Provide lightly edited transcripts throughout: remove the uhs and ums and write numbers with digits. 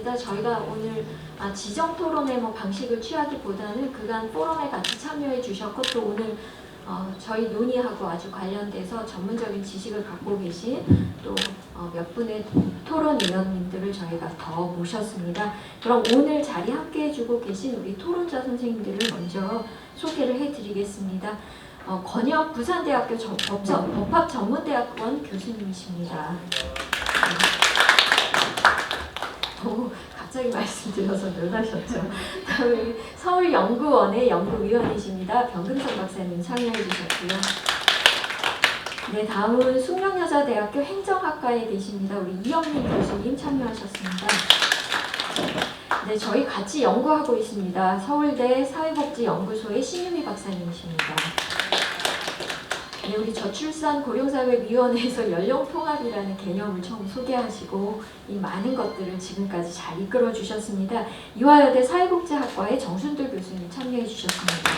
감사합니다. 저희가 오늘 지정 토론의 방식을 취하기보다는 그간 포럼에 같이 참여해 주셨고 또 오늘 저희 논의하고 아주 관련돼서 전문적인 지식을 갖고 계신 또 몇 분의 토론 위원님들을 저희가 더 모셨습니다. 그럼 오늘 자리 함께 해주고 계신 우리 토론자 선생님들을 먼저 소개를 해드리겠습니다. 권혁 부산대학교 법학전문대학원 교수님이십니다. 갑자기 말씀드려서 놀라셨죠. 다음에 서울연구원의 연구위원이십니다. 변금성 박사님 참여해 주셨고요. 네, 다음은 숙명여자대학교 행정학과에 계십니다. 우리 이영민 교수님 참여하셨습니다. 네, 저희 같이 연구하고 있습니다. 서울대 사회복지연구소의 신유미 박사님이십니다. 네, 우리 저출산 고령사회위원회에서 연령통합이라는 개념을 처음 소개하시고 이 많은 것들을 지금까지 잘 이끌어 주셨습니다. 이화여대 사회복지학과의 정순돌 교수님 참여해 주셨습니다.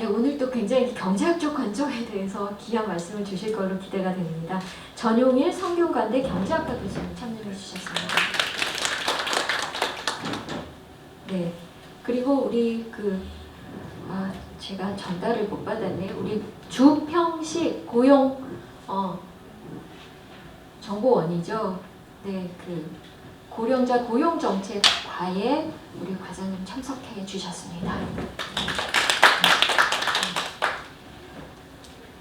네, 오늘 또 굉장히 경제학적 관점에 대해서 귀한 말씀을 주실 걸로 기대가 됩니다. 전용일 성균관대 경제학과 교수님 참여해 주셨습니다. 네, 그리고 우리 제가 전달을 못 받았네요. 우리 주평식 고용 정보원이죠. 네, 고령자 고용정책과에 우리 과장님 참석해 주셨습니다.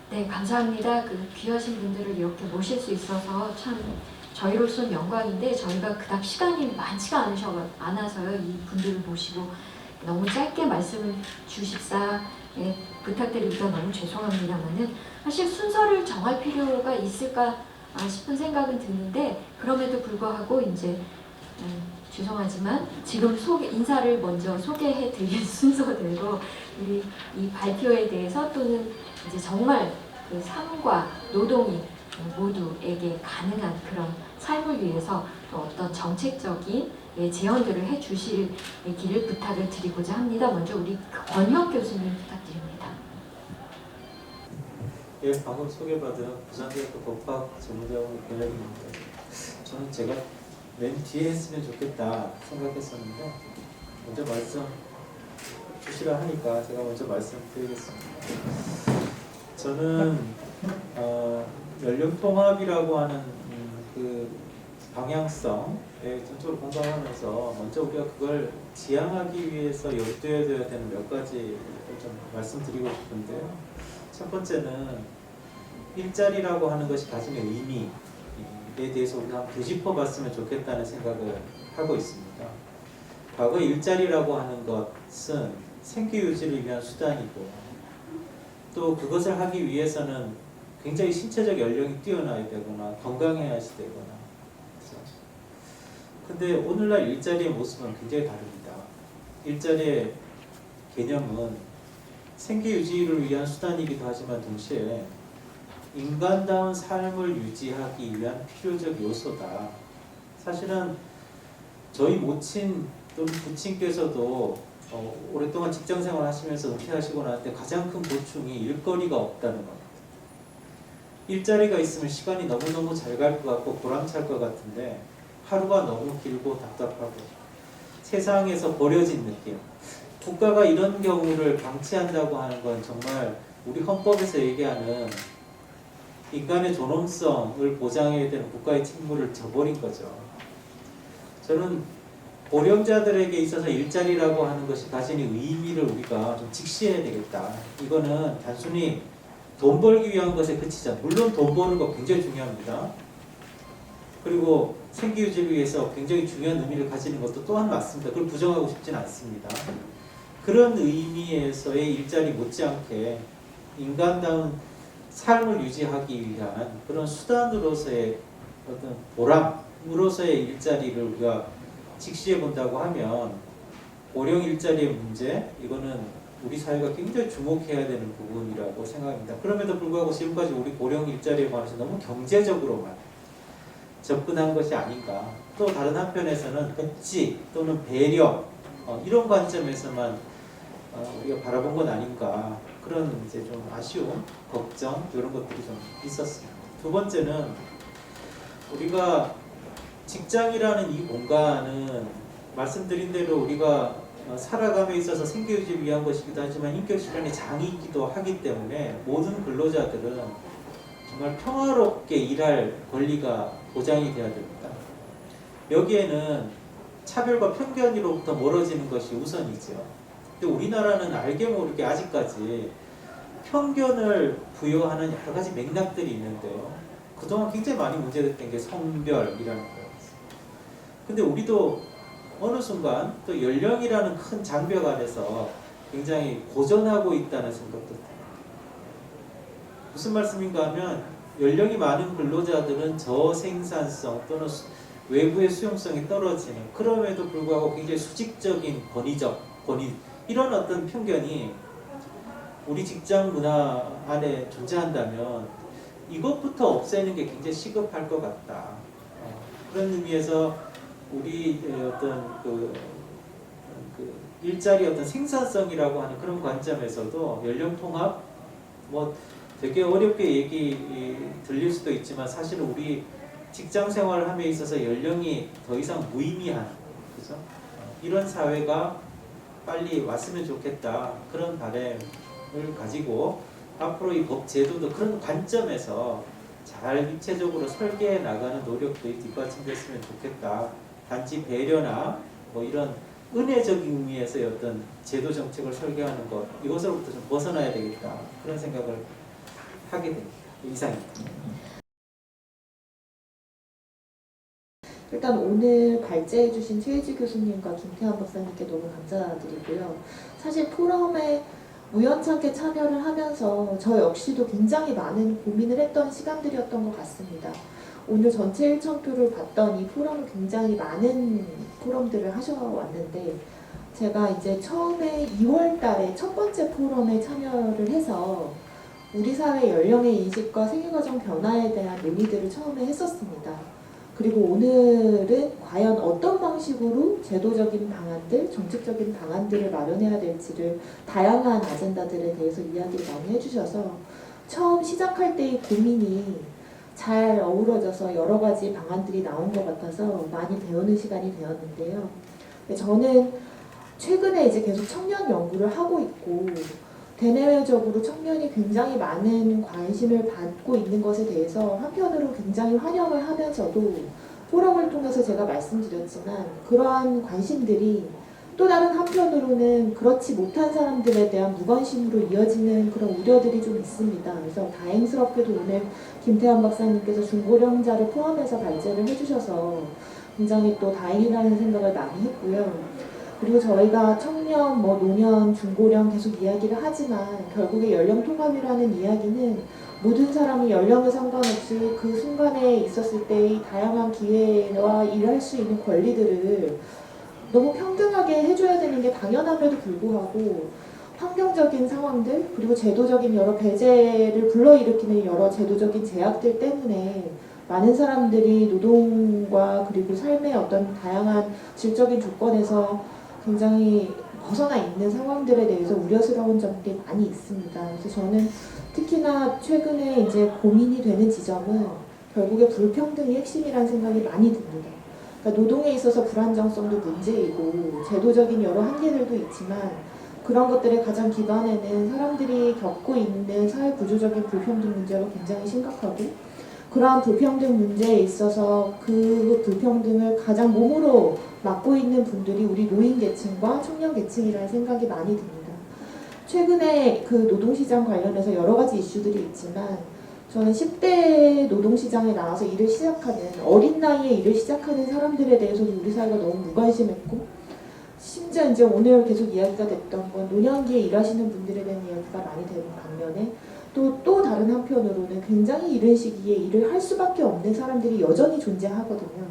네, 감사합니다. 귀하신 분들을 이렇게 모실 수 있어서 참 저희로서는 영광인데 저희가 그닥 시간이 많지가 않아서요. 이 분들을 모시고 너무 짧게 말씀을 주십사 부탁드리기가 너무 죄송합니다만은 사실 순서를 정할 필요가 있을까 싶은 생각은 드는데 그럼에도 불구하고 이제 죄송하지만 지금 인사를 먼저 소개해 드릴 순서대로 우리 이 발표에 대해서 또는 이제 정말 삶과 노동이 모두에게 가능한 그런 삶을 위해서 또 어떤 정책적인 제언들을 해주실 길을 부탁을 드리고자 합니다. 먼저 우리 권혁 교수님 부탁드립니다. 예, 방금 소개받은 부산대학교 법학전문대학원 권혁입니다. 저는 제가 맨 뒤에 했으면 좋겠다 생각했었는데 먼저 말씀 주시라 하니까 제가 먼저 말씀드리겠습니다. 저는 연령통합이라고 하는 그 방향성에 전적으로 공감하면서 먼저 우리가 그걸 지향하기 위해서 염두에 둬야 되는 몇 가지를 좀 말씀드리고 싶은데요. 첫 번째는 일자리라고 하는 것이 가지는 의미에 대해서 우리가 한번 되짚어봤으면 좋겠다는 생각을 하고 있습니다. 과거 일자리라고 하는 것은 생계 유지를 위한 수단이고 또 그것을 하기 위해서는 굉장히 신체적 연령이 뛰어나야 되거나 건강해야 되거나 근데 오늘날 일자리의 모습은 굉장히 다릅니다. 일자리의 개념은 생계 유지를 위한 수단이기도 하지만 동시에 인간다운 삶을 유지하기 위한 필요적 요소다. 사실은 저희 모친 또는 부친께서도 오랫동안 직장생활 하시면서 은퇴하시고 날 때 가장 큰 고충이 일거리가 없다는 겁니다. 일자리가 있으면 시간이 너무너무 잘 갈 것 같고 보람찰 것 같은데 하루가 너무 길고 답답하고 세상에서 버려진 느낌. 국가가 이런 경우를 방치한다고 하는 건 정말 우리 헌법에서 얘기하는 인간의 존엄성을 보장해야 되는 국가의 책무를 저버린 거죠. 저는 고령자들에게 있어서 일자리라고 하는 것이 가지는 의미를 우리가 좀 직시해야 되겠다. 이거는 단순히 돈 벌기 위한 것에 그치지 않아요. 물론 돈 버는 거 굉장히 중요합니다. 그리고 생계 유지를 위해서 굉장히 중요한 의미를 가지는 것도 또한 맞습니다. 그걸 부정하고 싶지는 않습니다. 그런 의미에서의 일자리 못지않게 인간다운 삶을 유지하기 위한 그런 수단으로서의 어떤 보람으로서의 일자리를 우리가 직시해 본다고 하면 고령 일자리의 문제, 이거는 우리 사회가 굉장히 주목해야 되는 부분이라고 생각합니다. 그럼에도 불구하고 지금까지 우리 고령 일자리에 관해서 너무 경제적으로만 접근한 것이 아닌가. 또 다른 한편에서는 복지 또는 배려 이런 관점에서만 우리가 바라본 건 아닌가. 그런 이제 좀 아쉬움, 걱정 이런 것들이 좀 있었습니다. 두 번째는 우리가 직장이라는 이 공간은 말씀드린 대로 우리가 살아감에 있어서 생계유지를 위한 것이기도 하지만 인격실현의 장이기도 하기 때문에 모든 근로자들은 정말 평화롭게 일할 권리가 보장이 돼야 됩니다. 여기에는 차별과 편견으로부터 멀어지는 것이 우선이죠. 근데 우리나라는 알게 모르게 아직까지 편견을 부여하는 여러 가지 맥락들이 있는데요. 그동안 굉장히 많이 문제됐던 게 성별이라는 거예요. 근데 우리도 어느 순간 또 연령이라는 큰 장벽 안에서 굉장히 고전하고 있다는 생각도 들어요. 무슨 말씀인가 하면 연령이 많은 근로자들은 저생산성 또는 외부의 수용성이 떨어지는, 그럼에도 불구하고 굉장히 수직적인 권위 이런 어떤 편견이 우리 직장 문화 안에 존재한다면 이것부터 없애는 게 굉장히 시급할 것 같다. 그런 의미에서 우리 어떤 그 일자리 어떤 생산성이라고 하는 그런 관점에서도 연령 통합 뭐 되게 어렵게 얘기 들릴 수도 있지만 사실 우리 직장 생활을 함에 있어서 연령이 더 이상 무의미한, 그죠? 이런 사회가 빨리 왔으면 좋겠다, 그런 바람을 가지고 앞으로 이 법 제도도 그런 관점에서 잘 입체적으로 설계해 나가는 노력도 뒷받침됐으면 좋겠다. 단지 배려나 뭐 이런 은혜적인 의미에서의 어떤 제도 정책을 설계하는 것, 이것으로부터 좀 벗어나야 되겠다, 그런 생각을 하게 됩니다. 이상입니다. 일단 오늘 발제해주신 최혜지 교수님과 김태환 박사님께 너무 감사드리고요. 사실 포럼에 우연찮게 참여를 하면서 저 역시도 굉장히 많은 고민을 했던 시간들이었던 것 같습니다. 오늘 전체 1,000표를 봤더니 포럼은 굉장히 많은 포럼들을 하셔왔는데, 제가 이제 처음에 2월 달에 첫 번째 포럼에 참여를 해서 우리 사회 연령의 인식과 생애과정 변화에 대한 논의들을 처음에 했었습니다. 그리고 오늘은 과연 어떤 방식으로 제도적인 방안들, 정책적인 방안들을 마련해야 될지를 다양한 아젠다들에 대해서 이야기를 많이 해주셔서 처음 시작할 때의 고민이 잘 어우러져서 여러 가지 방안들이 나온 것 같아서 많이 배우는 시간이 되었는데요. 저는 최근에 이제 계속 청년 연구를 하고 있고 대내외적으로 청년이 굉장히 많은 관심을 받고 있는 것에 대해서 한편으로 굉장히 환영을 하면서도 포럼을 통해서 제가 말씀드렸지만 그러한 관심들이 또 다른 한편으로는 그렇지 못한 사람들에 대한 무관심으로 이어지는 그런 우려들이 좀 있습니다. 그래서 다행스럽게도 오늘 김태환 박사님께서 중고령자를 포함해서 발제를 해주셔서 굉장히 또 다행이라는 생각을 많이 했고요. 그리고 저희가 청년, 노년, 중고령 계속 이야기를 하지만 결국에 연령 통합이라는 이야기는 모든 사람이 연령에 상관없이 그 순간에 있었을 때의 다양한 기회와 일할 수 있는 권리들을 너무 평등하게 해줘야 되는 게 당연함에도 불구하고 환경적인 상황들 그리고 제도적인 여러 배제를 불러일으키는 여러 제도적인 제약들 때문에 많은 사람들이 노동과 그리고 삶의 어떤 다양한 질적인 조건에서 굉장히 벗어나 있는 상황들에 대해서 우려스러운 점들이 많이 있습니다. 그래서 저는 특히나 최근에 이제 고민이 되는 지점은 결국에 불평등이 핵심이라는 생각이 많이 듭니다. 그러니까 노동에 있어서 불안정성도 문제이고 제도적인 여러 한계들도 있지만 그런 것들의 가장 기반에는 사람들이 겪고 있는 사회 구조적인 불평등 문제가 굉장히 심각하고 그러한 불평등 문제에 있어서 그 불평등을 가장 몸으로 맡고 있는 분들이 우리 노인 계층과 청년 계층이라는 생각이 많이 듭니다. 최근에 그 노동시장 관련해서 여러 가지 이슈들이 있지만 저는 10대 노동시장에 나와서 일을 시작하는 어린 나이에 일을 시작하는 사람들에 대해서도 우리 사회가 너무 무관심했고 심지어 이제 오늘 계속 이야기가 됐던 건 노년기에 일하시는 분들에 대한 이야기가 많이 되는 반면에 또 다른 한편으로는 굉장히 이른 시기에 일을 할 수밖에 없는 사람들이 여전히 존재하거든요.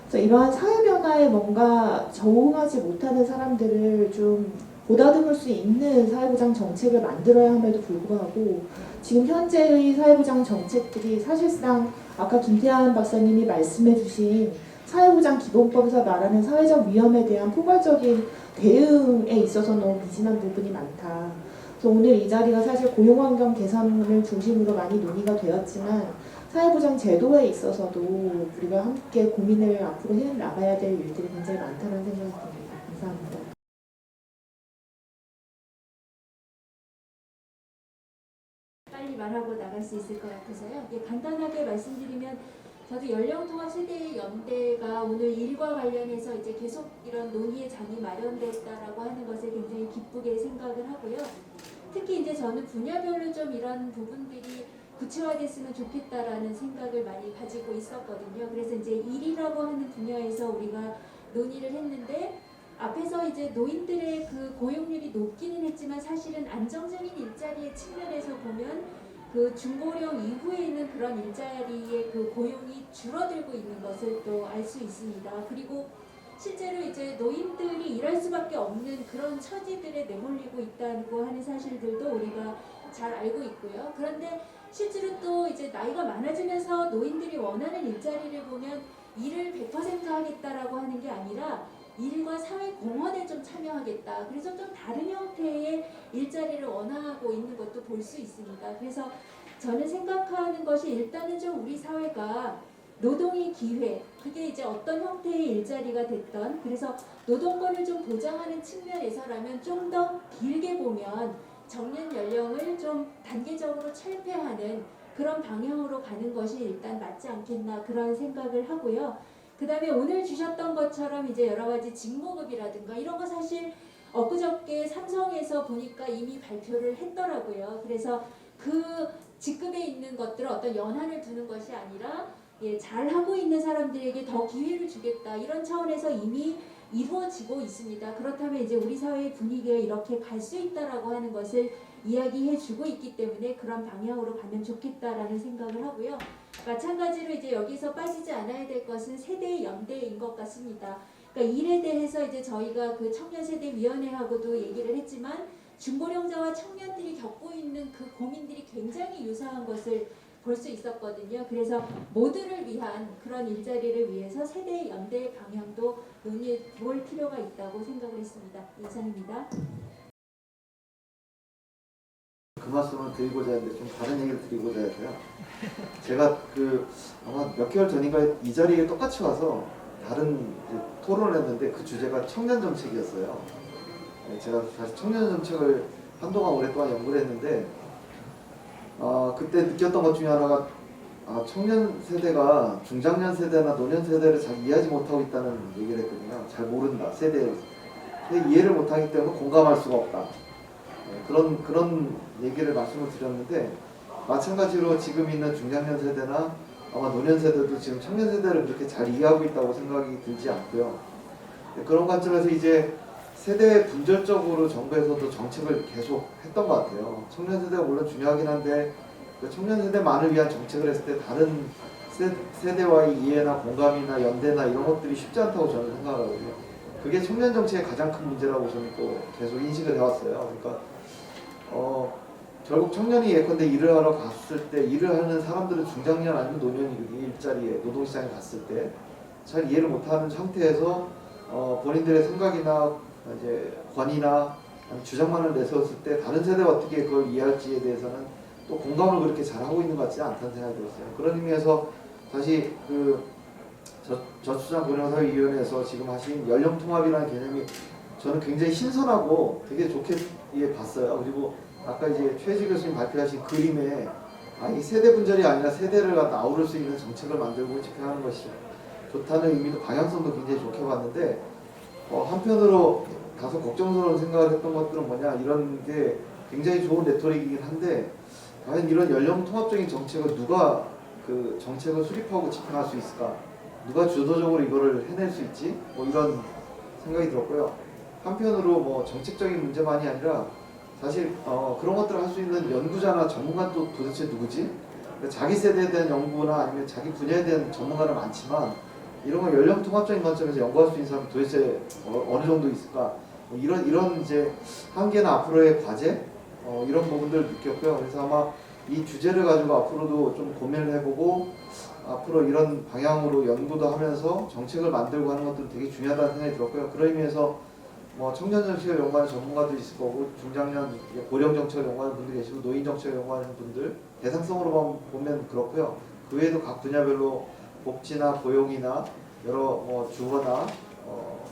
그래서 이러한 사회 변화에 뭔가 적응하지 못하는 사람들을 좀 보다듬을 수 있는 사회보장 정책을 만들어야 함에도 불구하고 지금 현재의 사회보장 정책들이 사실상 아까 김태환 박사님이 말씀해 주신 사회보장 기본법에서 말하는 사회적 위험에 대한 포괄적인 대응에 있어서 너무 미진한 부분이 많다. 그래서 오늘 이 자리가 사실 고용환경 개선을 중심으로 많이 논의가 되었지만 사회보장 제도에 있어서도 우리가 함께 고민을 앞으로 해 나가야 될 일들이 굉장히 많다는 생각이 듭니다. 감사합니다. 빨리 말하고 나갈 수 있을 것 같아서요. 예, 간단하게 말씀드리면 저도 연령통합 세대의 연대가 오늘 일과 관련해서 이제 계속 이런 논의의 장이 마련됐다라고 하는 것을 굉장히 기쁘게 생각을 하고요. 특히 이제 저는 분야별로 좀 이런 부분들이 구체화됐으면 좋겠다라는 생각을 많이 가지고 있었거든요. 그래서 이제 일이라고 하는 분야에서 우리가 논의를 했는데 앞에서 이제 노인들의 그 고용률이 높기는 했지만 사실은 안정적인 일자리의 측면에서 보면 그 중고령 이후에 있는 그런 일자리의 그 고용이 줄어들고 있는 것을 또 알 수 있습니다. 그리고 실제로 이제 노인들이 일할 수밖에 없는 그런 처지들에 내몰리고 있다고 하는 사실들도 우리가 잘 알고 있고요. 그런데 실제로 또 이제 나이가 많아지면서 노인들이 원하는 일자리를 보면 일을 100% 하겠다라고 하는 게 아니라 일과 사회 공헌에 좀 참여하겠다. 그래서 좀 다른 형태의 일자리를 원하고 있는 것도 볼 수 있습니다. 그래서 저는 생각하는 것이 일단은 좀 우리 사회가 노동의 기회, 그게 이제 어떤 형태의 일자리가 됐던, 그래서 노동권을 좀 보장하는 측면에서라면 좀 더 길게 보면 정년 연령을 좀 단계적으로 철폐하는 그런 방향으로 가는 것이 일단 맞지 않겠나 그런 생각을 하고요. 그 다음에 오늘 주셨던 것처럼 이제 여러 가지 직무급이라든가 이런 거 사실 엊그저께 삼성에서 보니까 이미 발표를 했더라고요. 그래서 그 직급에 있는 것들을 어떤 연한을 두는 것이 아니라 잘하고 있는 사람들에게 더 기회를 주겠다 이런 차원에서 이미 이루어지고 있습니다. 그렇다면 이제 우리 사회의 분위기가 이렇게 갈 수 있다라고 하는 것을 이야기해주고 있기 때문에 그런 방향으로 가면 좋겠다라는 생각을 하고요. 마찬가지로 이제 여기서 빠지지 않아야 될 것은 세대의 연대인 것 같습니다. 그러니까 일에 대해서 이제 저희가 그 청년세대위원회하고도 얘기를 했지만 중고령자와 청년들이 겪고 있는 그 고민들이 굉장히 유사한 것을 볼 수 있었거든요. 그래서 모두를 위한 그런 일자리를 위해서 세대의 연대의 방향도 논의해 볼 필요가 있다고 생각을 했습니다. 이상입니다. 그 말씀을 드리고자 했는데 좀 다른 얘기를 드리고자 해서요. 제가 아마 몇 개월 전인가 이 자리에 똑같이 와서 다른 토론을 했는데 그 주제가 청년 정책이었어요. 제가 사실 청년 정책을 한동안 오랫동안 연구를 했는데 그때 느꼈던 것 중에 하나가 청년 세대가 중장년 세대나 노년 세대를 잘 이해하지 못하고 있다는 얘기를 했거든요. 잘 모른다. 세대를 이해를 못하기 때문에 공감할 수가 없다. 그런 얘기를 말씀을 드렸는데 마찬가지로 지금 있는 중장년 세대나 아마 노년 세대도 지금 청년 세대를 그렇게 잘 이해하고 있다고 생각이 들지 않고요. 그런 관점에서 이제 세대 분절적으로 정부에서도 정책을 계속 했던 것 같아요. 청년 세대가 물론 중요하긴 한데 그 청년 세대만을 위한 정책을 했을 때 다른 세대와의 이해나 공감이나 연대나 이런 것들이 쉽지 않다고 저는 생각하거든요. 그게 청년 정책의 가장 큰 문제라고 저는 또 계속 인식을 해왔어요. 그러니까 결국 청년이 예컨대 일을 하러 갔을 때 일을 하는 사람들은 중장년 아니면 노년이 일자리에 노동시장에 갔을 때 잘 이해를 못하는 상태에서 본인들의 생각이나 이제 권위나 주장만을 내세웠을 때 다른 세대가 어떻게 그걸 이해할지에 대해서는 또 공감을 그렇게 잘하고 있는 것 같지 않다는 생각이 들었어요. 그런 의미에서 다시 저출산 고령사회위원회에서 지금 하신 연령통합이라는 개념이 저는 굉장히 신선하고 되게 좋게 봤어요. 그리고 아까 이제 최혜지 교수님 발표하신 그림에 이 세대 분절이 아니라 세대를 갖다 아우를 수 있는 정책을 만들고 집행하는 것이 좋다는 의미도 방향성도 굉장히 좋게 봤는데 한편으로 다소 걱정스러운 생각을 했던 것들은 뭐냐 이런 게 굉장히 좋은 레토릭이긴 한데 과연 이런 연령 통합적인 정책을 누가 그 정책을 수립하고 집행할 수 있을까? 누가 주도적으로 이거를 해낼 수 있지? 이런 생각이 들었고요. 한편으로 정책적인 문제만이 아니라 사실 그런 것들을 할 수 있는 연구자나 전문가는 또 도대체 누구지? 그러니까 자기 세대에 대한 연구나 아니면 자기 분야에 대한 전문가는 많지만 이런 걸 연령 통합적인 관점에서 연구할 수 있는 사람이 도대체 어느 정도 있을까? 이런 이제 한계나 앞으로의 과제 이런 부분들을 느꼈고요. 그래서 아마 이 주제를 가지고 앞으로도 좀 고민을 해보고 앞으로 이런 방향으로 연구도 하면서 정책을 만들고 하는 것들은 되게 중요하다는 생각이 들었고요. 그런 의미에서 청년 정책을 연구하는 전문가도 있을 거고 중장년 고령 정책을 연구하는 분들이 계시고 노인 정책을 연구하는 분들 대상성으로 보면 그렇고요. 그 외에도 각 분야별로 복지나 고용이나 여러 뭐 주거나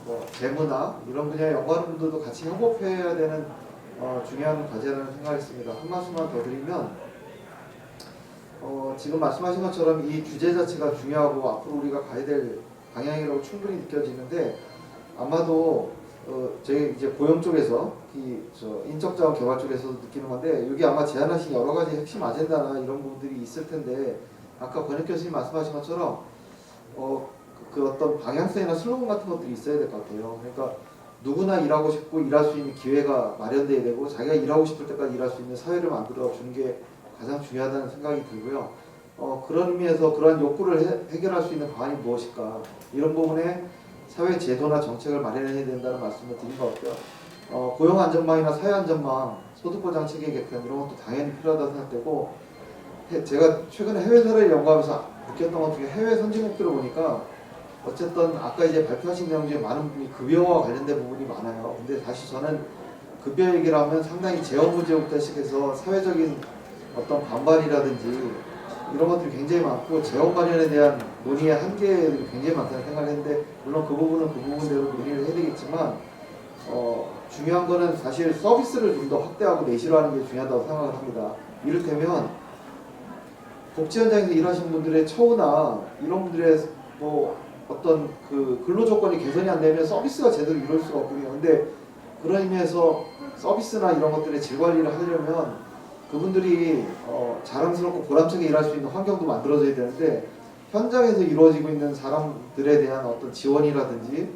뭐 재무나 이런 분야에 연구하는 분들도 같이 협업해야 되는 중요한 과제라는 생각했습니다. 한 말씀만 더 드리면 지금 말씀하신 것처럼 이 주제 자체가 중요하고 앞으로 우리가 가야 될 방향이라고 충분히 느껴지는데 아마도 저희 이제 고용 쪽에서 인적자원 개발 쪽에서도 느끼는 건데 여기 아마 제안하신 여러 가지 핵심 아젠다나 이런 부분들이 있을 텐데 아까 권혁 교수님 말씀하신 것처럼 그 어떤 방향성이나 슬로건 같은 것들이 있어야 될 것 같아요. 그러니까 누구나 일하고 싶고 일할 수 있는 기회가 마련돼야 되고 자기가 일하고 싶을 때까지 일할 수 있는 사회를 만들어 주는 게 가장 중요하다는 생각이 들고요. 그런 의미에서 그러한 욕구를 해결할 수 있는 방안이 무엇일까 이런 부분에 사회 제도나 정책을 마련해야 된다는 말씀을 드린 것 같고요. 고용 안전망이나 사회 안전망, 소득보장 체계 개편 이런 것도 당연히 필요하다고 생각되고 제가 최근에 해외 사례를 연구하면서 느꼈던 것 중에 해외 선진국들을 보니까 어쨌든 아까 이제 발표하신 내용 중에 많은 부분이 급여와 관련된 부분이 많아요. 근데 다시 저는 급여 얘기를 하면 상당히 재원 문제부터 시작해서 사회적인 어떤 반발이라든지 이런 것들이 굉장히 많고 재원 마련에 대한 논의의 한계들이 굉장히 많다는 생각을 했는데 물론 그 부분은 그 부분대로 논의를 해야 되겠지만 중요한 거는 사실 서비스를 좀 더 확대하고 내실화 하는 게 중요하다고 생각을 합니다. 이를테면 복지 현장에서 일하시는 분들의 처우나 이런 분들의 뭐 어떤 그 근로 조건이 개선이 안 되면 서비스가 제대로 이루어질 수가 없거든요. 근데 그런 의미에서 서비스나 이런 것들의 질 관리를 하려면 그분들이 자랑스럽고 보람차게 일할 수 있는 환경도 만들어져야 되는데 현장에서 이루어지고 있는 사람들에 대한 어떤 지원이라든지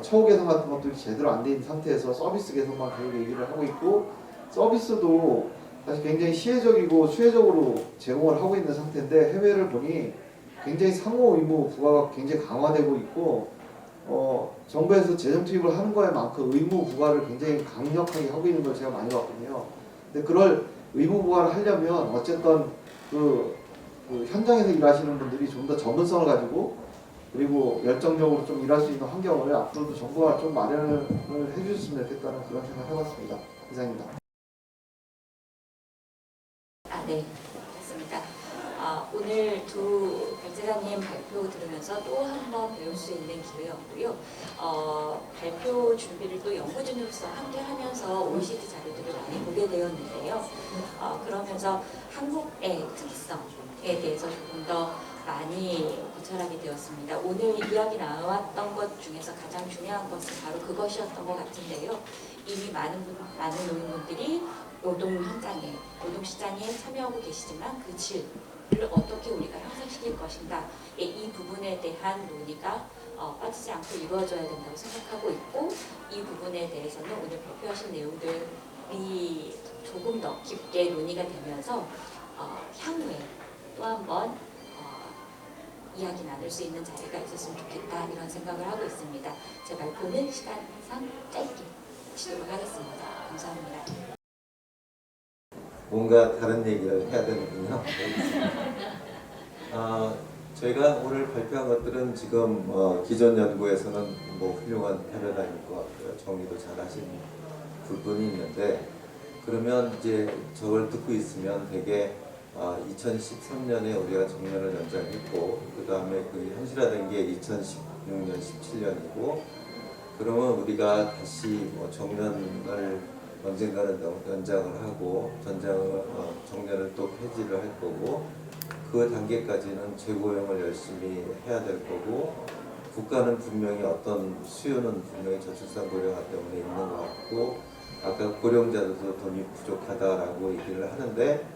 처우 개선 같은 것들이 제대로 안 돼 있는 상태에서 서비스 개선만 계속 얘기를 하고 있고 서비스도 사실 굉장히 시혜적이고 수혜적으로 제공을 하고 있는 상태인데 해외를 보니 굉장히 상호 의무 부과가 굉장히 강화되고 있고 정부에서 재정 투입을 하는 거에만큼 의무 부과를 굉장히 강력하게 하고 있는 걸 제가 많이 봤거든요. 근데 그럴 의무 부과를 하려면 어쨌든 그 현장에서 일하시는 분들이 좀 더 전문성을 가지고 그리고 열정적으로 좀 일할 수 있는 환경을 앞으로도 정부가 좀 마련을 해주셨으면 좋겠다는 그런 생각을 해봤습니다. 이상입니다. 네, 좋습니다. 오늘 두 백제장님 발표 들으면서 또 한 번 배울 수 있는 기회였고요. 발표 준비를 또 연구진으로서 함께 하면서 OECD 자료들을 많이 보게 되었는데요. 그러면서 한국의 특성에 대해서 조금 더 많이 고찰하게 되었습니다. 오늘 이야기 나왔던 것 중에서 가장 중요한 것은 바로 그것이었던 것 같은데요. 이미 많은 노인분들이 노동 현장에, 노동 시장에 참여하고 계시지만 그 질을 어떻게 우리가 향상시킬 것인가 이 부분에 대한 논의가 빠지지 않고 이루어져야 된다고 생각하고 있고 이 부분에 대해서는 오늘 발표하신 내용들이 조금 더 깊게 논의가 되면서 향후에 또 한 번 이야기 나눌 수 있는 자리가 있었으면 좋겠다 이런 생각을 하고 있습니다. 제 발표는 시간상 짧게 마치도록 하겠습니다. 감사합니다. 뭔가 다른 얘기를 해야 되는군요. 저희가 오늘 발표한 것들은 지금 기존 연구에서는 뭐 훌륭한 패러다임일 것 같고요. 정리도 잘 하신 부분이 있는데 그러면 이제 저걸 듣고 있으면 되게 2013년에 우리가 정년을 연장했고 그 다음에 그 현실화된 게 2016년, 17년이고 그러면 우리가 다시 뭐 정년을 언젠가는 연장을 하고 정년을 또 폐지를 할 거고 그 단계까지는 재고용을 열심히 해야 될 거고 국가는 분명히 어떤 수요는 분명히 저출산 고령화 때문에 있는 것 같고 아까 고령자들도 돈이 부족하다라고 얘기를 하는데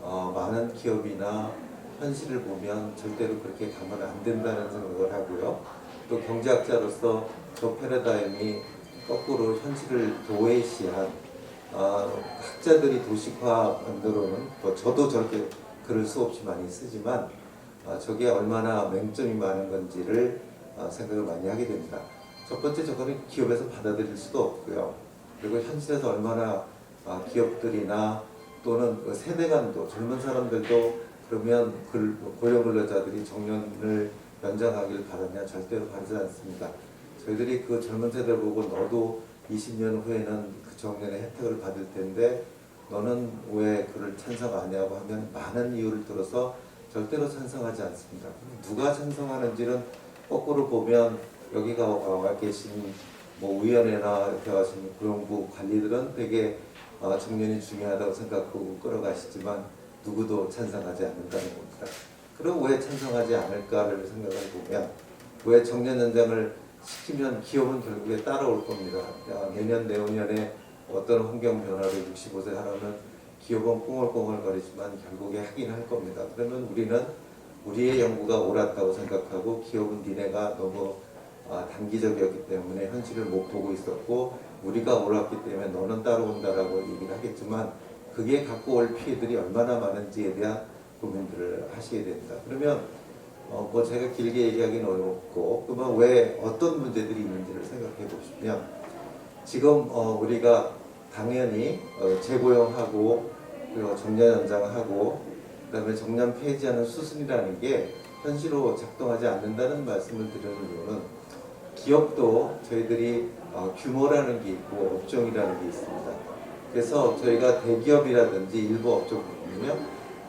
많은 기업이나 현실을 보면 절대로 그렇게 가면 안 된다는 생각을 하고요. 또 경제학자로서 저 패러다임이 거꾸로 현실을 도외시한 학자들이 도식화 만들어는 뭐 저도 저렇게 글을 수없이 많이 쓰지만 저게 얼마나 맹점이 많은 건지를 생각을 많이 하게 됩니다. 첫 번째 저거는 기업에서 받아들일 수도 없고요. 그리고 현실에서 얼마나 기업들이나 또는 그 세대 간도 젊은 사람들도 그러면 고령 근로자들이 정년을 연장하기를 바라냐 절대로 바라지 않습니다. 저희들이 그 젊은 세대를 보고 너도 20년 후에는 그 정년의 혜택을 받을 텐데 너는 왜 그를 찬성 안 하냐고 하면 많은 이유를 들어서 절대로 찬성하지 않습니다. 누가 찬성하는지는 거꾸로 보면 여기가 와 계신 뭐 위원회나 옆에 가신 고용부 관리들은 되게 청년이 중요하다고 생각하고 끌어가시지만 누구도 찬성하지 않는다는 겁니다. 그럼 왜 찬성하지 않을까를 생각해 보면 왜 청년 연장을 시키면 기업은 결국에 따라올 겁니다. 내년 내후년에 어떤 환경 변화를 65세 하라면 기업은 꽁얼꽁얼거리지만 결국에 하긴 할 겁니다. 그러면 우리는 우리의 연구가 옳았다고 생각하고 기업은 니네가 너무 단기적이었기 때문에 현실을 못 보고 있었고 우리가 옳았기 때문에 너는 따라온다라고 얘기를 하겠지만 그게 갖고 올 피해들이 얼마나 많은지에 대한 고민들을 하셔야 됩니다. 그러면 뭐 제가 길게 얘기하기는 어렵고 그러면 왜 어떤 문제들이 있는지를 생각해 보시면 지금 우리가 당연히 재고용하고 그리고 정년 연장하고 그다음에 정년 폐지하는 수순이라는 게 현실로 작동하지 않는다는 말씀을 드리는 이유는 기업도 저희들이 규모라는 게 있고 업종이라는 게 있습니다. 그래서 저희가 대기업이라든지 일부 업종 보면요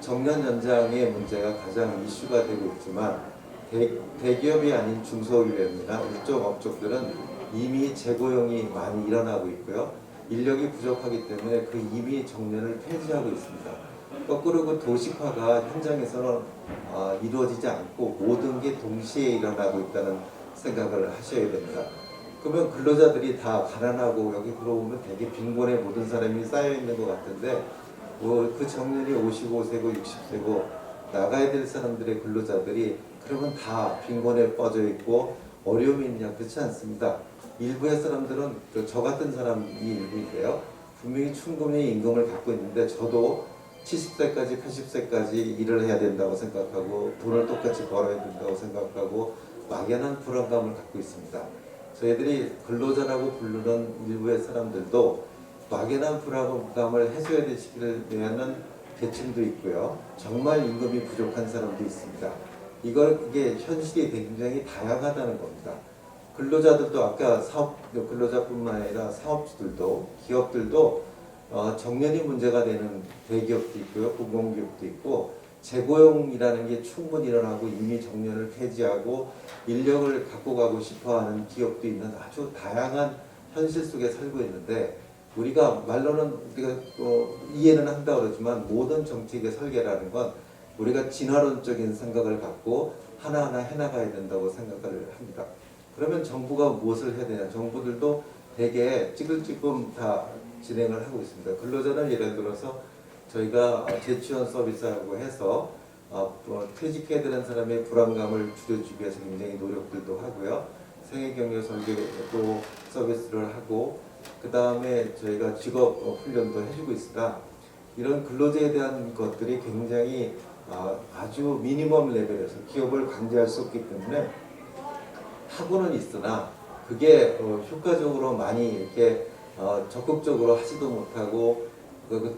정년 연장의 문제가 가장 이슈가 되고 있지만 대기업이 아닌 중소기업이나 일종 업종들은 이미 재고용이 많이 일어나고 있고요. 인력이 부족하기 때문에 그 이미 정년을 폐지하고 있습니다. 거꾸로 그 도식화가 현장에서는 이루어지지 않고 모든 게 동시에 일어나고 있다는 생각을 하셔야 됩니다. 그러면 근로자들이 다 가난하고 여기 들어오면 되게 빈곤에 모든 사람이 쌓여 있는 것 같은데 그 정년이 55세고 60세고 나가야 될 사람들의 근로자들이 그러면 다 빈곤에 빠져 있고 어려움이 있냐 그렇지 않습니다. 일부의 사람들은 저 같은 사람이 일부인데요. 분명히 충분히 임금을 갖고 있는데 저도 70세까지 80세까지 일을 해야 된다고 생각하고 돈을 똑같이 벌어야 된다고 생각하고 막연한 불안감을 갖고 있습니다. 저희들이 근로자라고 부르는 일부의 사람들도 막연한 불안감을 해소해야 되시기를 위한 계층도 있고요. 정말 임금이 부족한 사람도 있습니다. 이게 현실이 굉장히 다양하다는 겁니다. 근로자들도 아까 근로자뿐만 아니라 사업주들도 기업들도 정년이 문제가 되는 대기업도 있고요. 공공기업도 있고 재고용이라는 게 충분히 일어나고 이미 정년을 폐지하고 인력을 갖고 가고 싶어하는 기업도 있는 아주 다양한 현실 속에 살고 있는데 우리가 말로는 우리가 이해는 한다 그러지만 모든 정책의 설계라는 건 우리가 진화론적인 생각을 갖고 하나하나 해나가야 된다고 생각을 합니다. 그러면 정부가 무엇을 해야 되냐? 정부들도 되게 찌글찌끔 다 진행을 하고 있습니다. 근로자는 예를 들어서 저희가 재취원 서비스하고 해서 퇴직해야 되는 사람의 불안감을 줄여주기 위해서 굉장히 노력들도 하고요. 생애경력 설계도 서비스를 하고 그 다음에 저희가 직업 훈련도 해주고 있으나 이런 근로자에 대한 것들이 굉장히 아주 미니멈 레벨에서 기업을 강제할 수 없기 때문에 하고는 있으나 그게 효과적으로 많이 이렇게 적극적으로 하지도 못하고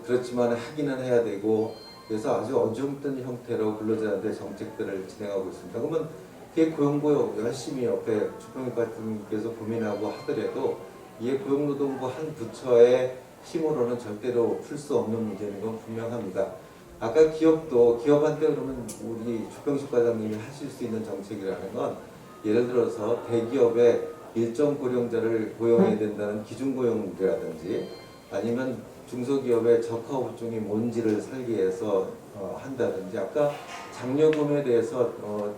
그렇지만 하기는 해야 되고 그래서 아주 어중뜬 형태로 근로자한테 정책들을 진행하고 있습니다. 그러면 그게 고용부 열심히 옆에 주평익 과장님께서 고민하고 하더라도 이게 고용노동부 한 부처의 힘으로는 절대로 풀 수 없는 문제인 건 분명합니다. 아까 기업한테 그러면 우리 주평식 과장님이 하실 수 있는 정책이라는 건 예를 들어서 대기업에 일정 고령자를 고용해야 된다는 기준고용이라든지 아니면 중소기업의 적화업종이 뭔지를 설계해서 한다든지 아까 장려금에 대해서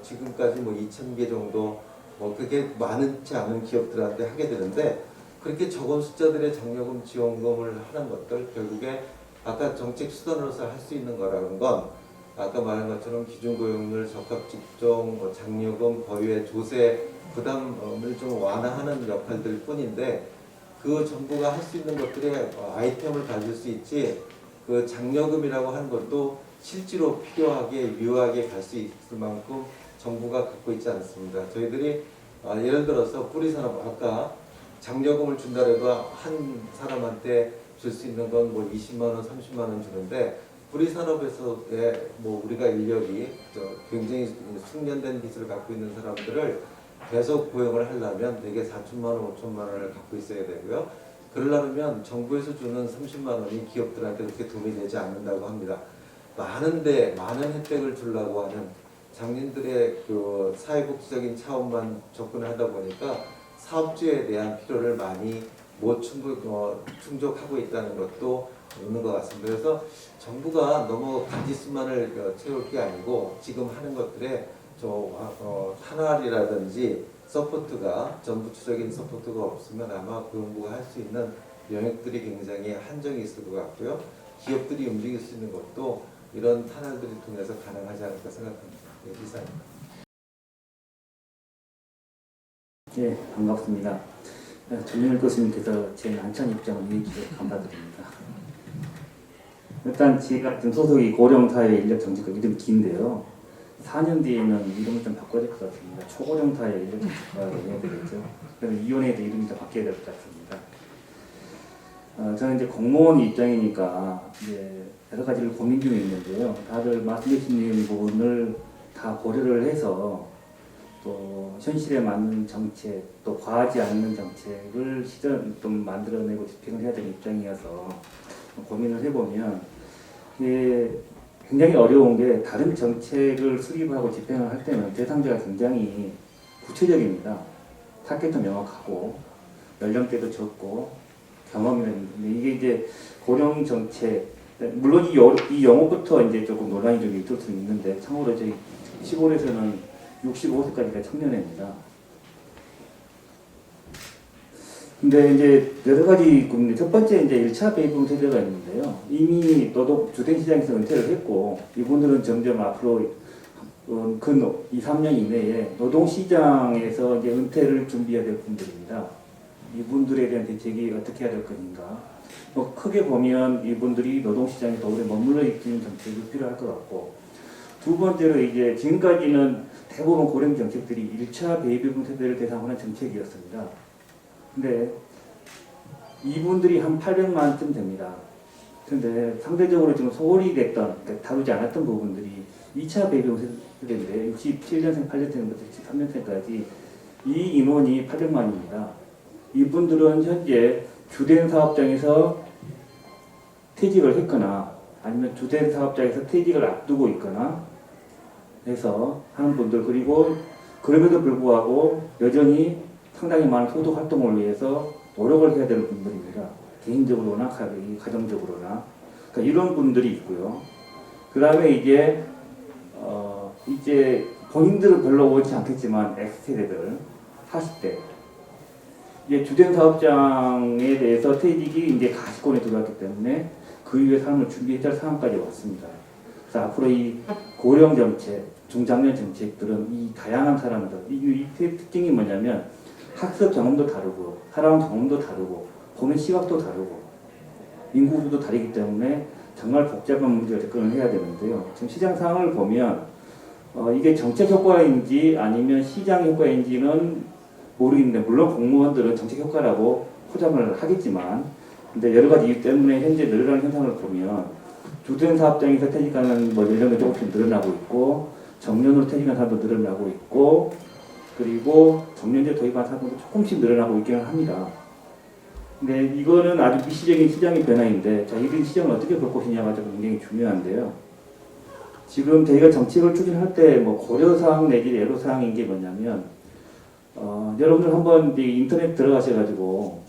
지금까지 뭐 2,000개 정도 그게 많지 않은 기업들한테 하게 되는데 그렇게 적은 숫자들의 장려금 지원금을 하는 것들 결국에 아까 정책 수단으로서 할 수 있는 거라는 건 아까 말한 것처럼 기준고용률, 적합직종, 장려금, 거유의 조세 부담을 좀 완화하는 역할들 뿐인데 그 정부가 할 수 있는 것들의 아이템을 가질 수 있지 그 장려금이라고 하는 것도 실제로 필요하게 유효하게 갈 수 있을 만큼 정부가 갖고 있지 않습니다. 저희들이 예를 들어서 뿌리산업 아까 장려금을 준다 해도 한 사람한테 줄 수 있는 건 뭐 20만 원, 30만 원 주는데 뿌리산업에서의 뭐 우리가 인력이 굉장히 숙련된 기술을 갖고 있는 사람들을 계속 고용을 하려면 되게 4천만 원, 5천만 원을 갖고 있어야 되고요. 그러려면 정부에서 주는 30만 원이 기업들한테 그렇게 도움이 되지 않는다고 합니다. 많은 혜택을 주려고 하는 장님들의 그 사회복지적인 차원만 접근하다 보니까 사업주에 대한 필요를 많이 못 충족하고 있다는 것도 있는 것 같습니다. 그래서 정부가 너무 가지수만을 채울 게 아니고 지금 하는 것들에 탄활이라든지 서포트가 전부처적인 서포트가 없으면 아마 고용부가 할 수 있는 영역들이 굉장히 한정이 있을 것 같고요. 기업들이 움직일 수 있는 것도 이런 탄활들을 통해서 가능하지 않을까 생각합니다. 네, 이상입니다. 네, 반갑습니다. 전윤일 교수님께서 제 난처한 입장을 이해해 주셔서 감사드립니다. 일단 제가 지금 소속이 고령사회 인력정책과 이름이 긴데요. 4년 뒤에는 이름을 좀 바꿔야 될 것 같습니다. 초고령사회 인력정책과로 해야 되겠죠. 그래서 위원회도 이름이 좀 바뀌어야 될 것 같습니다. 저는 이제 공무원 입장이니까 이제 여러 가지를 고민 중에 있는데요. 다들 말씀해 주신 부분을 다 고려를 해서 또 현실에 맞는 정책, 또 과하지 않는 정책을 좀 만들어내고 집행을 해야 되는 입장이어서 고민을 해보면 이게 굉장히 어려운 게 다른 정책을 수립하고 집행을 할 때는 대상자가 굉장히 구체적입니다. 타겟도 명확하고 연령대도 적고 경험이라는 이게 이제 고령 정책 물론 이 용어부터 이제 조금 논란이 좀 있을 수는 있는데 참고로 저희 시골에서는 65세까지가 청년회입니다. 근데 이제 여러 가지 첫 번째 이제 1차 베이비 세대가 있는데요. 이미 노동 주된 시장에서 은퇴를 했고 이분들은 점점 앞으로 근 2, 3년 이내에 노동 시장에서 이제 은퇴를 준비해야 될 분들입니다. 이분들에 대한 대책이 어떻게 해야 될 것인가. 크게 보면 이분들이 노동 시장에 더 오래 머물러 있는 정책이 필요할 것 같고 두 번째로 이제 지금까지는 대부분 고령 정책들이 1차 베이비붐 세대를 대상으로 한 정책이었습니다. 근데 이분들이 한 800만쯤 됩니다. 근데 상대적으로 지금 소홀히 됐던, 그러니까 다루지 않았던 부분들이 2차 베이비붐 세대인데 67년생, 8년생부터 73년생까지 이 인원이 800만입니다. 이분들은 현재 주된 사업장에서 퇴직을 했거나 아니면 주된 사업장에서 퇴직을 앞두고 있거나 해서 하는 분들 그리고 그럼에도 불구하고 여전히 상당히 많은 소득 활동을 위해서 노력을 해야 되는 분들입니다. 개인적으로나 가정적으로나 그러니까 이런 분들이 있고요. 그 다음에 이제 본인들은 별로 원치 않겠지만 X세대들 40대 이제 주된 사업장에 대해서 퇴직이 이제 가시권에 들어왔기 때문에 그 이후에 삶을 준비해야 할 상황까지 왔습니다. 그래서 앞으로 이 고령 정책, 중장년 정책들은 이 다양한 사람들, 이 특징이 뭐냐면 학습 경험도 다르고, 살아온 경험도 다르고, 보는 시각도 다르고, 인구수도 다르기 때문에 정말 복잡한 문제가 접근을 해야 되는데요. 지금 시장 상황을 보면 이게 정책 효과인지 아니면 시장 효과인지는 모르겠는데 물론 공무원들은 정책 효과라고 포장을 하겠지만 근데 여러 가지 이유 때문에 현재 늘어나는 현상을 보면 주된 사업장에서 퇴직하는 연령도 조금씩 늘어나고 있고 정년으로 퇴직한 사람도 늘어나고 있고 그리고 정년제 도입한 사람도 조금씩 늘어나고 있기는 합니다. 근데 이거는 아주 미시적인 시장의 변화인데 자, 이런 시장을 어떻게 볼 것이냐가 좀 굉장히 중요한데요. 지금 저희가 정책을 추진할 때 고려사항 내지 애로사항인 게 뭐냐면 여러분들 한번 인터넷 들어가셔가지고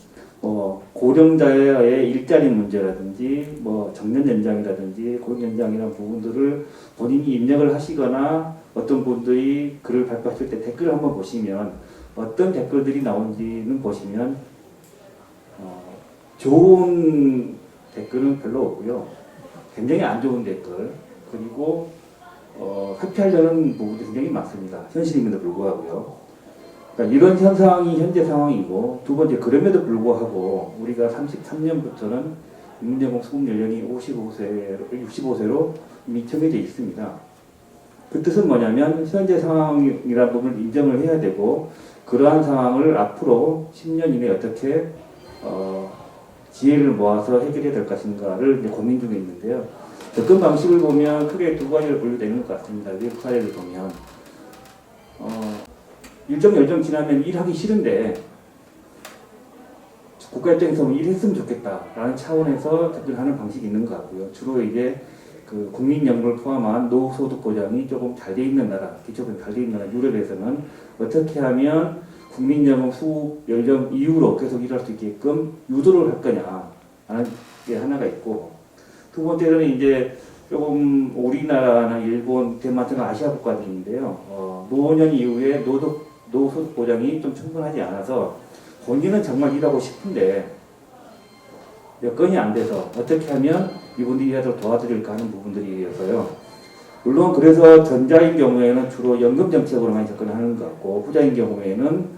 고령자의 일자리 문제라든지 정년 연장이라든지 고령 연장이라는 부분들을 본인이 입력을 하시거나 어떤 분들이 글을 발표하실 때 댓글을 한번 보시면 어떤 댓글들이 나오는지는 보시면 좋은 댓글은 별로 없고요. 굉장히 안 좋은 댓글 그리고 회피하려는 부분도 굉장히 많습니다. 현실임에도 불구하고요. 그러니까 이런 현상이 현재 상황이고 두 번째 그럼에도 불구하고 우리가 33년부터는 임대공 수급 연령이 65세로 이미 정해져 있습니다. 그 뜻은 뭐냐면 현재 상황이라는 부분을 인정을 해야 되고 그러한 상황을 앞으로 10년 이내에 어떻게 지혜를 모아서 해결해야 될 것인가를 이제 고민 중에 있는데요. 접근 방식을 보면 크게 두 가지를 분류되는 것 같습니다. 외국 사례를 보면 일정 연령 지나면 일하기 싫은데 국가 입장에서 일했으면 좋겠다라는 차원에서 접근하는 방식이 있는 것 같고요. 주로 이제 그 국민연금을 포함한 노후소득 보장이 조금 잘 돼 있는 나라, 기초보장 잘 돼 있는 나라 유럽에서는 어떻게 하면 국민연금 수급 연령 이후로 계속 일할 수 있게끔 유도를 할 거냐 하는 게 하나가 있고, 두 번째는 이제 조금 우리나라나 일본, 대만 같은 아시아 국가들인데요. 노년 이후에 노후소득 보장이 좀 충분하지 않아서 본인은 정말 일하고 싶은데 여건이 안 돼서 어떻게 하면 이분들이 일하도록 도와드릴까 하는 부분들이어서요. 물론 그래서 전자인 경우에는 주로 연금 정책으로 많이 접근하는 것 같고, 후자인 경우에는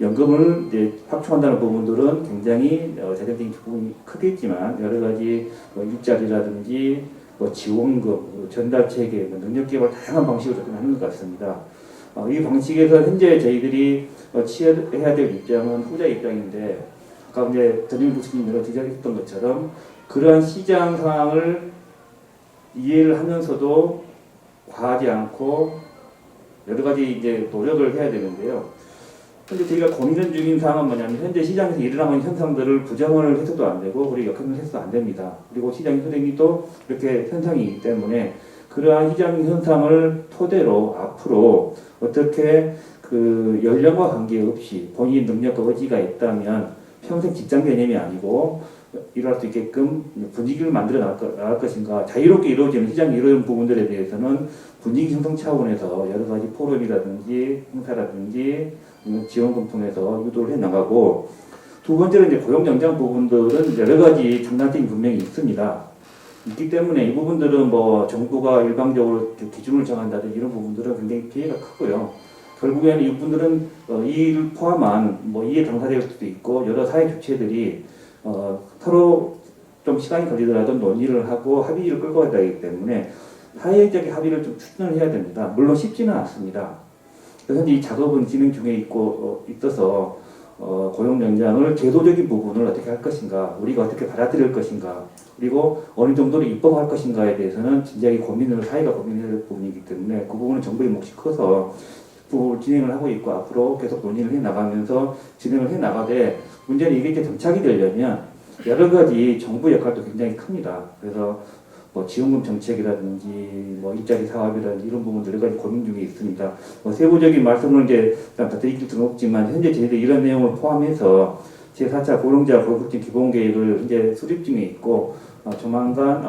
연금을 이제 확충한다는 부분들은 굉장히 재정적인 부분이 크겠지만 여러 가지 일자리라든지 지원금, 전달 체계, 능력 개발 다양한 방식으로 접근하는 것 같습니다. 이 방식에서 현재 저희들이 취해야 될 입장은 후자 입장인데, 아까 이제 전임 교수님으로 지적했던 것처럼 그러한 시장 상황을 이해를 하면서도 과하지 않고 여러 가지 이제 노력을 해야 되는데요. 근데 저희가 고민 중인 사항은 뭐냐면, 현재 시장에서 일어나는 현상들을 부정을 해서도 안 되고 그리고 역행을 해서도 안 됩니다. 그리고 시장 현행이 또 이렇게 현상이 있기 때문에 그러한 시장 현상을 토대로 앞으로 어떻게 그 연령과 관계없이 본인 능력과 의지가 있다면 평생 직장 개념이 아니고 일할 수 있게끔 분위기를 만들어 나갈 것인가, 자유롭게 이루어지는 시장이 이루어지는 부분들에 대해서는 분위기 형성 차원에서 여러 가지 포럼이라든지 행사라든지 지원금 통해서 유도를 해 나가고, 두 번째는 이제 고용 정장 부분들은 여러 가지 장단점이 분명히 있습니다. 있기 때문에 이 부분들은 뭐 정부가 일방적으로 기준을 정한다든지 이런 부분들은 굉장히 피해가 크고요. 결국에는 이분들은 이 일을 포함한 뭐 이해 당사자일 수도 있고 여러 사회 주체들이 서로 좀 시간이 걸리더라도 논의를 하고 합의를 끌고 가야 되기 때문에 사회적인 합의를 좀 추진을 해야 됩니다. 물론 쉽지는 않습니다. 현재 이 작업은 진행 중에 있어서 고용 연장을 제도적인 부분을 어떻게 할 것인가, 우리가 어떻게 받아들일 것인가, 그리고 어느 정도로 입법할 것인가에 대해서는 진지하게 사회가 고민해야 될 부분이기 때문에 그 부분은 정부의 몫이 커서 진행을 하고 있고 앞으로 계속 논의를 해 나가면서 진행을 해 나가되, 문제는 이게 이제 정착이 되려면 여러 가지 정부 역할도 굉장히 큽니다. 그래서 뭐 지원금 정책이라든지 뭐 일자리 사업이라든지 이런 부분들 여러 가지 고민 중에 있습니다. 세부적인 말씀을 이제 다 드릴 수는 없지만 현재 저희들이 이런 내용을 포함해서 제4차 고령자 고급진 기본계획을 현재 수립 중에 있고 조만간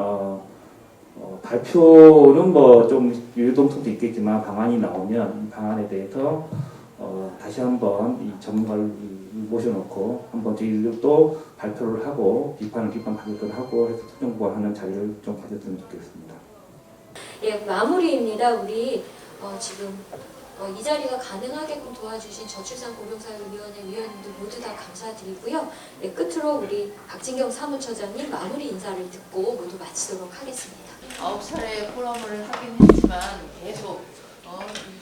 발표는 뭐 좀 유동성도 있겠지만 방안이 나오면 방안에 대해서 다시 한번 이 전문가를 모셔놓고 한번 저희들도 발표를 하고 비판을 하고 해서 수정 보완하는 자리를 좀 가졌으면 좋겠습니다. 예, 마무리입니다. 우리 지금 이 자리가 가능하게끔 도와주신 저출산 고령사회위원회 위원님들 모두 다 감사드리고요. 예, 끝으로 우리 박진경 사무처장님 마무리 인사를 듣고 모두 마치도록 하겠습니다. 9차례 포럼을 하긴 했지만 계속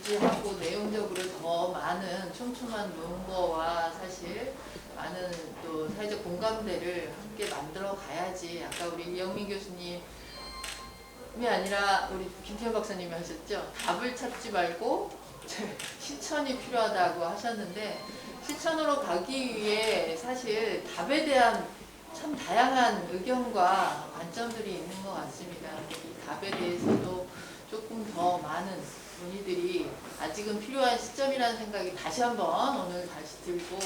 유지하고 내용적으로 더 많은 촘촘한 논거와 사실 많은 또 사회적 공감대를 함께 만들어 가야지. 아까 우리 이영민 교수님이 아니라 우리 김태현 박사님이 하셨죠. 답을 찾지 말고 실천이 필요하다고 하셨는데, 실천으로 가기 위해 사실 답에 대한 참 다양한 의견과 관점들이 있는 것 같습니다. 이 답에 대해서도 조금 더 많은 논의들이 아직은 필요한 시점이라는 생각이 다시 한번 오늘 다시 들고,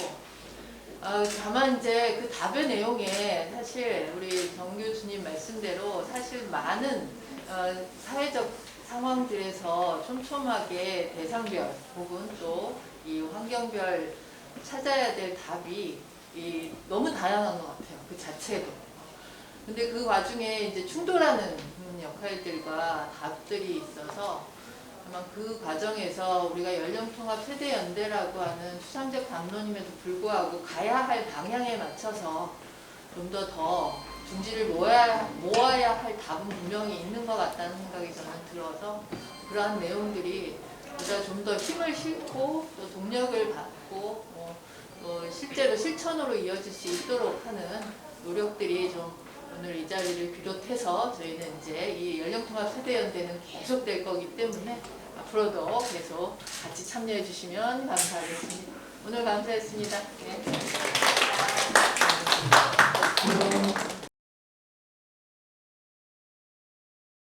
다만 이제 그 답의 내용에 사실 우리 정 교수님 말씀대로 사실 많은 사회적 상황들에서 촘촘하게 대상별 혹은 또 이 환경별 찾아야 될 답이 너무 다양한 것 같아요. 그 자체도. 근데 그 와중에 이제 충돌하는 역할들과 답들이 있어서 아마 그 과정에서 우리가 연령통합세대연대라고 하는 추상적 담론임에도 불구하고 가야 할 방향에 맞춰서 좀 더 중지를 모아야 할 답은 분명히 있는 것 같다는 생각이 저는 들어서, 그러한 내용들이 우리가 좀 더 힘을 싣고 또 동력을 받고 또 실제로 실천으로 이어질 수 있도록 하는 노력들이 좀 오늘 이 자리를 비롯해서 저희는 이제 이 연령통합세대연대는 계속될 거기 때문에 앞으로도 계속 같이 참여해 주시면 감사하겠습니다. 오늘 감사했습니다. 네.